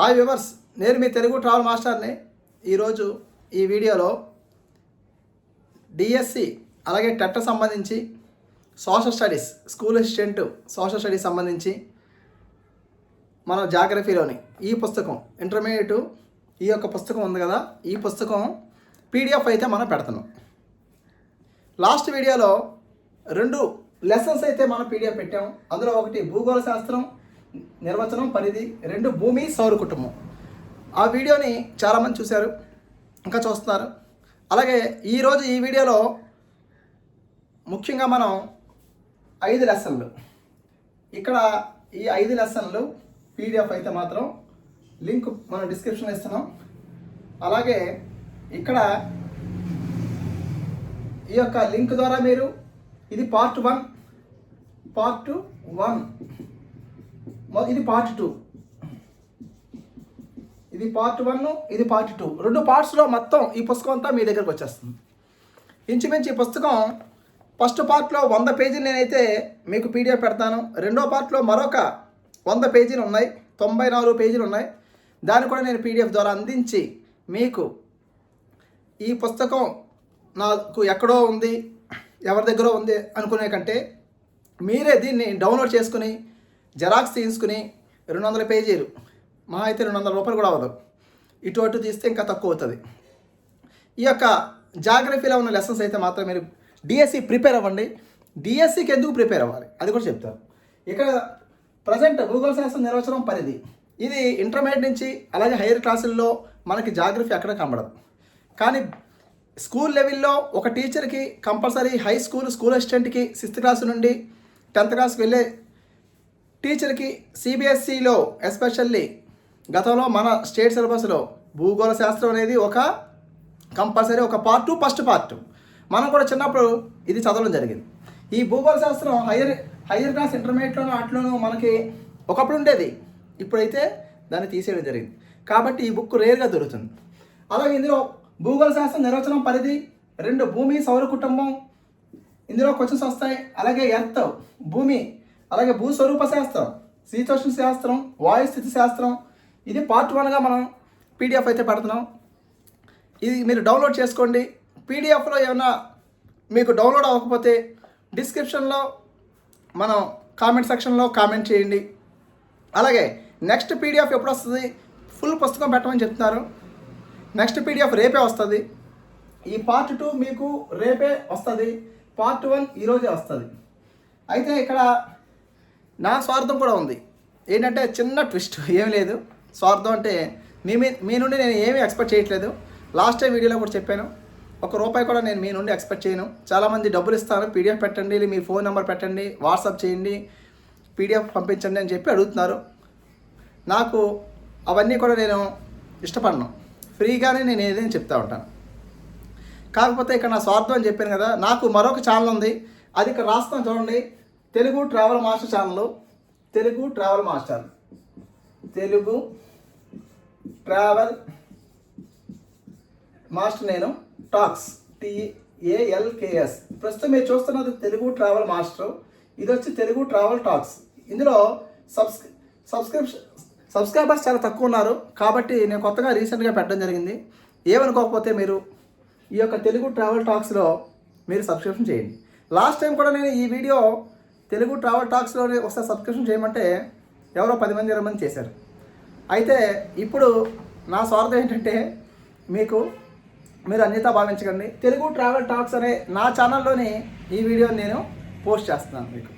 Hi viewers, నేను మీ Telugu travel మాస్టర్ని. ఈరోజు ఈ వీడియోలో డిఎస్సి అలాగే టెట్ సంబంధించి social studies, school assistant social studies సంబంధించి మన జాగ్రఫీలోని ఈ పుస్తకం ఇంటర్మీడియట్ ఈ యొక్క పుస్తకం ఉంది కదా, ఈ పుస్తకం పీడిఎఫ్ అయితే మనం పెడుతున్నాం. లాస్ట్ వీడియోలో 2 లెసన్స్ అయితే మనం పీడిఎఫ్ పెట్టాం. అందులో ఒకటి భూగోళ శాస్త్రం నిర్వచనం పరిధి, 2 భూమి సౌర కుటుంబం. ఆ వీడియోని చాలామంది చూశారు, ఇంకా చూస్తున్నారు. అలాగే ఈరోజు ఈ వీడియోలో ముఖ్యంగా మనం 5 లెసన్లు, ఇక్కడ ఈ 5 లెసన్లు పీడిఎఫ్ అయితే మాత్రం లింక్ మనం డిస్క్రిప్షన్లో ఇస్తున్నాం. అలాగే ఇక్కడ ఈ యొక్క లింక్ ద్వారా మీరు ఇది పార్ట్ 1, ఇది పార్ట్ 2, ఇది పార్ట్ 1, ఇది పార్ట్ 2, 2 పార్ట్స్లో మొత్తం ఈ పుస్తకం అంతా మీ దగ్గరకు వచ్చేస్తుంది. ఇంచుమించు ఈ పుస్తకం ఫస్ట్ పార్ట్లో 100 పేజీలు నేనైతే మీకు పీడిఎఫ్ పెడతాను. రెండో పార్ట్లో మరొక 100 పేజీలు ఉన్నాయి, 94 పేజీలు ఉన్నాయి. దాన్ని కూడా నేను పీడిఎఫ్ ద్వారా అందించి మీకు ఈ పుస్తకం నాకు ఎక్కడో ఉంది, ఎవరి దగ్గర ఉంది అనుకునే కంటే మీరే దీన్ని డౌన్లోడ్ చేసుకుని జెరాక్స్ తీసుకుని 200 పేజీలు, మా అయితే 200 రూపాయలు కూడా అవ్వదు, ఇటు అటు తీస్తే ఇంకా తక్కువ అవుతుంది. ఈ యొక్క జాగ్రఫీలో ఉన్న లెసన్స్ అయితే మాత్రం మీరు డిఎస్సి ప్రిపేర్ అవ్వండి. డిఎస్సికి ఎందుకు ప్రిపేర్ అవ్వాలి అది కూడా చెప్తారు. ఇక్కడ ప్రజెంట్ భూగోళ శాస్త్రం నిర్వచనం పరిధి, ఇది ఇంటర్మీడియట్ నుంచి అలాగే హైయర్ క్లాసుల్లో మనకి జాగ్రఫీ అక్కడ కనబడదు. కానీ స్కూల్ లెవెల్లో ఒక టీచర్కి కంపల్సరీ స్కూల్ అసిస్టెంట్కి 6th క్లాస్ నుండి 10th క్లాస్కి వెళ్ళే టీచర్కి సిబిఎస్ఈలో ఎస్పెషల్లీ గతంలో మన స్టేట్ సిలబస్లో భూగోళ శాస్త్రం అనేది ఒక కంపల్సరీ ఒక పార్ట్, ఫస్ట్ పార్ట్. మనం కూడా చిన్నప్పుడు ఇది చదవడం జరిగింది. ఈ భూగోళ శాస్త్రం హైయర్ క్లాస్ ఇంటర్మీడియట్లోనూ అట్లోనూ మనకి ఒకప్పుడు ఉండేది, ఇప్పుడైతే దాన్ని తీసేయడం జరిగింది. కాబట్టి ఈ బుక్ రేర్గా దొరుకుతుంది. అలాగే ఇందులో భూగోళ శాస్త్రం నిర్వచనం పరిధి, 2 భూమి సౌర కుటుంబం, ఇందులో క్వశ్చన్స్ వస్తాయి. అలాగే ఎర్త్, భూమి, అలాగే భూస్వరూప శాస్త్రం, శీతోష్ణ శాస్త్రం, వాయుస్థితి శాస్త్రం. ఇది పార్ట్ 1గా మనం పీడిఎఫ్ అయితే పెడుతున్నాం. ఇది మీరు డౌన్లోడ్ చేసుకోండి. పీడిఎఫ్లో ఏమైనా మీకు డౌన్లోడ్ అవ్వకపోతే డిస్క్రిప్షన్లో మనం కామెంట్ సెక్షన్లో కామెంట్ చేయండి. అలాగే నెక్స్ట్ పీడిఎఫ్ ఎప్పుడు వస్తుంది, ఫుల్ పుస్తకం పెట్టమని చెప్తున్నారు. నెక్స్ట్ పీడిఎఫ్ రేపే వస్తుంది. ఈ పార్ట్ 2 మీకు రేపే వస్తుంది, పార్ట్ 1 ఈరోజే వస్తుంది. అయితే ఇక్కడ నా స్వార్థం కూడా ఉంది. ఏంటంటే చిన్న ట్విస్ట్, ఏం లేదు. స్వార్థం అంటే మీ నుండి నేను ఏమీ ఎక్స్పెక్ట్ చేయట్లేదు. లాస్ట్ టైం వీడియోలో కూడా చెప్పాను, ₹1 కూడా నేను మీ నుండి ఎక్స్పెక్ట్ చేయను. చాలామంది డబ్బులు ఇస్తాను, పీడిఎఫ్ పెట్టండి, మీ ఫోన్ నెంబర్ పెట్టండి, వాట్సాప్ చేయండి, పీడిఎఫ్ పంపించండి అని చెప్పి అడుగుతున్నారు. నాకు అవన్నీ కూడా నేను ఇష్టపడను. ఫ్రీగానే నేను ఏదైనా చెప్తా ఉంటాను. కాకపోతే ఇక్కడ నా స్వార్థం అని చెప్పాను కదా, నాకు మరొక ఛానల్ ఉంది, అది ఇక్కడ రాస్తాను చూడండి. Telugu travel master channel, Telugu travel master నేను టాక్స్ TALKS. ప్రస్తుతం మీరు చూస్తున్నది తెలుగు ట్రావెల్ మాస్టర్, ఇది వచ్చి తెలుగు ట్రావెల్ టాక్స్. ఇందులో సబ్స్క్రైబర్స్ చాలా తక్కువ ఉన్నారు, కాబట్టి నేను కొత్తగా రీసెంట్గా పెట్టడం జరిగింది. ఏమనుకోకపోతే మీరు ఈ యొక్క తెలుగు ట్రావెల్ టాక్స్లో మీరు సబ్స్క్రిప్షన్ చేయండి. లాస్ట్ టైం కూడా నేను ఈ వీడియో తెలుగు ట్రావెల్ టాక్స్లో ఒకసారి సబ్స్క్రిప్షన్ చేయమంటే ఎవరో 10 మంది 20 మంది చేశారు. అయితే ఇప్పుడు నా స్వార్థం ఏంటంటే మీరు అన్యతా భావించకండి. తెలుగు ట్రావెల్ టాక్స్ అనే నా ఛానల్లోని ఈ వీడియోని నేను పోస్ట్ చేస్తున్నాను. మీకు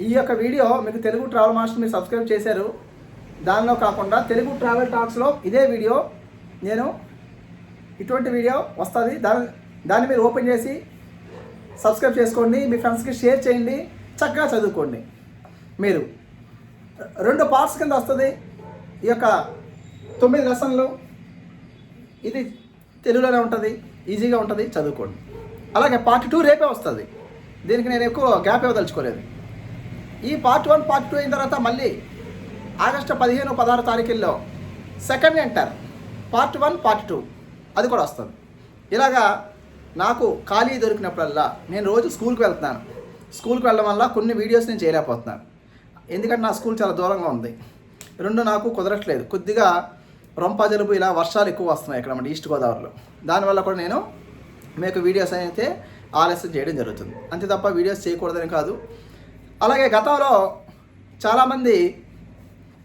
ఈ యొక్క వీడియో మీకు తెలుగు ట్రావెల్ మాస్టర్ మీరు సబ్స్క్రైబ్ చేశారు, దానిలో కాకుండా తెలుగు ట్రావెల్ టాక్స్లో ఇదే వీడియో నేను ఇటువంటి వీడియో వస్తుంది, దాన్ని మీరు ఓపెన్ చేసి సబ్స్క్రైబ్ చేసుకోండి, మీ ఫ్రెండ్స్కి షేర్ చేయండి, చక్కగా చదువుకోండి. మీరు 2 పార్ట్స్ కింద వస్తుంది. ఈ యొక్క 9 లెసన్లు, ఇది తెలుగులోనే ఉంటుంది, ఈజీగా ఉంటుంది, చదువుకోండి. అలాగే పార్ట్ 2 రేపే వస్తుంది, దీనికి నేను ఎక్కువ గ్యాప్ ఇవ్వదలుచుకోలేదు. ఈ పార్ట్ 1 పార్ట్ 2 అయిన తర్వాత మళ్ళీ ఆగస్టు 15, 16 తారీఖుల్లో సెకండ్ ఎంటర్ పార్ట్ 1 పార్ట్ 2 అది కూడా వస్తుంది. ఇలాగా నాకు ఖాళీ దొరికినప్పుడల్లా నేను రోజు స్కూల్కి వెళ్తున్నాను. స్కూల్కి వెళ్ళడం వల్ల కొన్ని వీడియోస్ నేను చేయలేకపోతున్నాను, ఎందుకంటే నా స్కూల్ చాలా దూరంగా ఉంది. రెండు నాకు కుదరట్లేదు. కొద్దిగా రొంప జలుబు ఇలా వర్షాలు ఎక్కువ వస్తున్నాయి ఇక్కడ మన ఈస్ట్ గోదావరిలో. దానివల్ల కూడా నేను మీకు వీడియోస్ అయితే ఆలస్యం చేయడం జరుగుతుంది. అంతే తప్ప వీడియోస్ చేయకూడదని కాదు. అలాగే గతంలో చాలామంది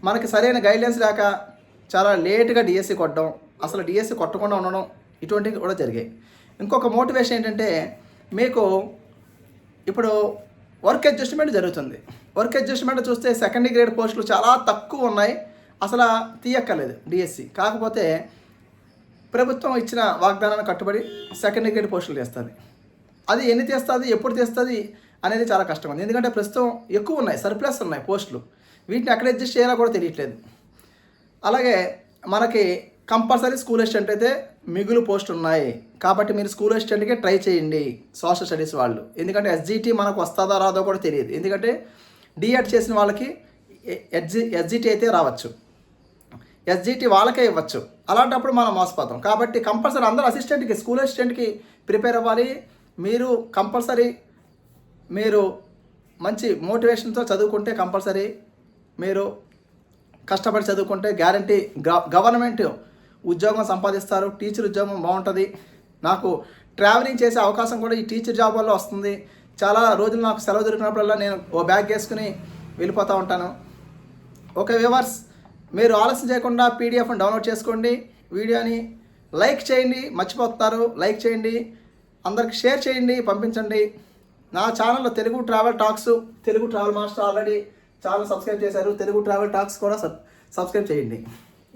మనకి సరైన గైడ్లైన్స్ లేక చాలా లేట్గా డిఎస్సి కొట్టడం, అసలు డిఎస్సి కొట్టకుండా ఉండడం, ఇటువంటివి కూడా జరిగాయి. ఇంకొక మోటివేషన్ ఏంటంటే, మీకు ఇప్పుడు వర్క్ అడ్జస్ట్మెంట్ జరుగుతుంది. వర్క్ అడ్జస్ట్మెంట్ చూస్తే సెకండరీ గ్రేడ్ పోస్టులు చాలా తక్కువ ఉన్నాయి, అసలు తీయక్కర్లేదు డిఎస్సి. కాకపోతే ప్రభుత్వం ఇచ్చిన వాగ్దానాన్ని కట్టుబడి సెకండరీ గ్రేడ్ పోస్టులు తీస్తుంది. అది ఎన్ని తీస్తుంది, ఎప్పుడు తీస్తుంది అనేది చాలా కష్టం ఉంది. ఎందుకంటే ప్రస్తుతం ఎక్కువ ఉన్నాయి, సర్ప్లస్ ఉన్నాయి పోస్టులు. వీటిని ఎక్కడ అడ్జస్ట్ చేయాలో కూడా తెలియట్లేదు. అలాగే మనకి కంపల్సరీ స్కూల్ అసిస్టెంట్ అయితే మిగులు పోస్టులు ఉన్నాయి. కాబట్టి మీరు స్కూల్ అసిస్టెంట్కే ట్రై చేయండి సోషల్ స్టడీస్ వాళ్ళు. ఎందుకంటే ఎస్జిటి మనకు వస్తుందో రాదో కూడా తెలియదు. ఎందుకంటే డిఎడ్ చేసిన వాళ్ళకి ఎస్జిటి అయితే రావచ్చు, ఎస్జిటి వాళ్ళకే ఇవ్వచ్చు. అలాంటప్పుడు మనం మోసపోతాం. కాబట్టి కంపల్సరీ అందరూ అసిస్టెంట్కి, స్కూల్ అసిస్టెంట్కి ప్రిపేర్ అవ్వాలి. మీరు కంపల్సరీ మీరు మంచి మోటివేషన్తో చదువుకుంటే, కంపల్సరీ మీరు కష్టపడి చదువుకుంటే గ్యారంటీ గవర్నమెంట్ ఉద్యోగం సంపాదిస్తారు. టీచర్ ఉద్యోగం బాగుంటుంది. నాకు ట్రావెలింగ్ చేసే అవకాశం కూడా ఈ టీచర్ జాబ్ వల్ల వస్తుంది. చాలా రోజులు నాకు సెలవు దొరికినప్పుడల్లా నేను ఓ బ్యాగ్ వేసుకుని వెళ్ళిపోతూ ఉంటాను. ఓకే వ్యూవర్స్, మీరు ఆలస్యం చేయకుండా పీడిఎఫ్ని డౌన్లోడ్ చేసుకోండి. వీడియోని లైక్ చేయండి, మర్చిపోతున్నారు. లైక్ చేయండి, అందరికి షేర్ చేయండి, పంపించండి. నా ఛానల్లో Telugu travel talks, Telugu travel master already channel subscribe చేశారు. తెలుగు ట్రావెల్ టాక్స్ కూడా సబ్స్క్రైబ్ చేయండి.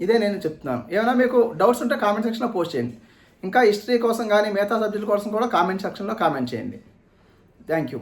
ఇదే నేను చెప్తున్నాను. ఏమైనా మీకు డౌట్స్ ఉంటే కామెంట్ సెక్షన్లో పోస్ట్ చేయండి. ఇంకా హిస్టరీ కోసం కానీ మిగతా సబ్జెక్టుల కోసం కూడా కామెంట్ సెక్షన్లో కామెంట్ చేయండి. Thank you.